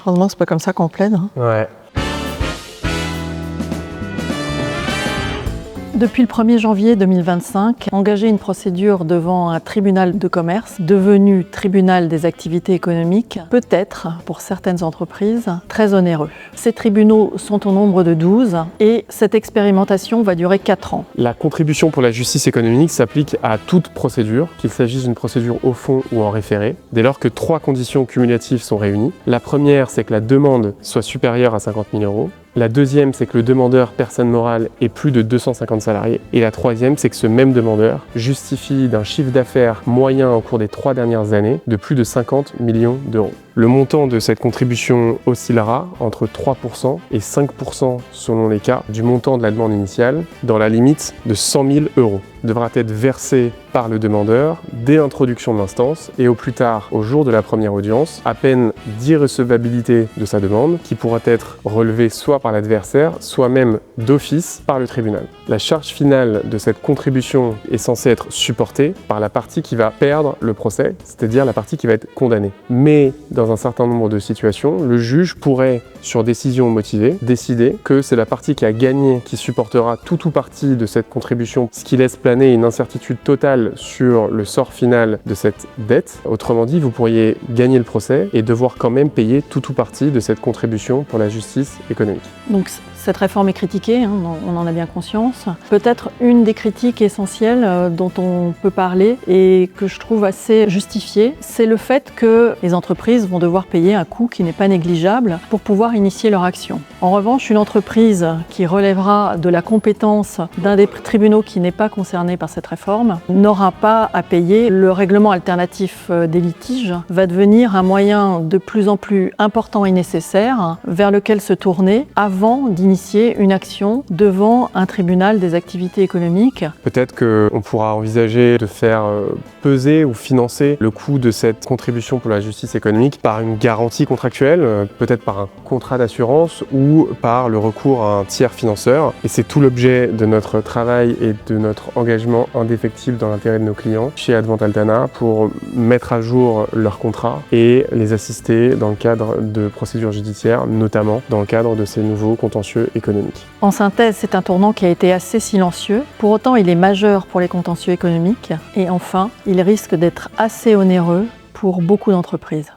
Heureusement, c'est pas comme ça qu'on plaide. Hein. Ouais. Depuis le 1er janvier 2025, engager une procédure devant un tribunal de commerce, devenu tribunal des activités économiques, peut être, pour certaines entreprises, très onéreux. Ces tribunaux sont au nombre de 12 et cette expérimentation va durer 4 ans. La contribution pour la justice économique s'applique à toute procédure, qu'il s'agisse d'une procédure au fond ou en référé, dès lors que 3 conditions cumulatives sont réunies. La première, c'est que la demande soit supérieure à 50 000 €. La deuxième, c'est que le demandeur, personne morale, ait plus de 250 salariés. Et la troisième, c'est que ce même demandeur justifie d'un chiffre d'affaires moyen au cours des 3 dernières années de plus de 50 millions d'euros. Le montant de cette contribution oscillera entre 3% et 5% selon les cas du montant de la demande initiale, dans la limite de 100 000 €. Devra être versé par le demandeur dès l'introduction de l'instance et au plus tard au jour de la première audience, à peine d'irrecevabilité de sa demande qui pourra être relevée soit par l'adversaire, soit même d'office par le tribunal. La charge finale de cette contribution est censée être supportée par la partie qui va perdre le procès, c'est-à-dire la partie qui va être condamnée. Mais dans un certain nombre de situations, le juge pourrait, sur décision motivée, décider que c'est la partie qui a gagné qui supportera tout ou partie de cette contribution, ce qui laisse planer une incertitude totale sur le sort final de cette dette. Autrement dit, vous pourriez gagner le procès et devoir quand même payer tout ou partie de cette contribution pour la justice économique. Donc cette réforme est critiquée, hein, on en a bien conscience. Peut-être une des critiques essentielles dont on peut parler et que je trouve assez justifiée, c'est le fait que les entreprises vont devoir payer un coût qui n'est pas négligeable pour pouvoir initier leur action. En revanche, une entreprise qui relèvera de la compétence d'un des tribunaux qui n'est pas concerné par cette réforme n'aura pas à payer. Le règlement alternatif des litiges va devenir un moyen de plus en plus important et nécessaire vers lequel se tourner avant d'initier une action devant un tribunal des activités économiques. Peut-être qu'on pourra envisager de faire peser ou financer le coût de cette contribution pour la justice économique par une garantie contractuelle, peut-être par un contrat d'assurance ou par le recours à un tiers financeur. Et c'est tout l'objet de notre travail et de notre engagement indéfectible dans l'intérêt de nos clients chez Advent Altana pour mettre à jour leurs contrats et les assister dans le cadre de procédures judiciaires, notamment dans le cadre de ces nouveaux contentieux économiques. En synthèse, c'est un tournant qui a été assez silencieux. Pour autant, il est majeur pour les contentieux économiques. Et enfin, il risque d'être assez onéreux pour beaucoup d'entreprises.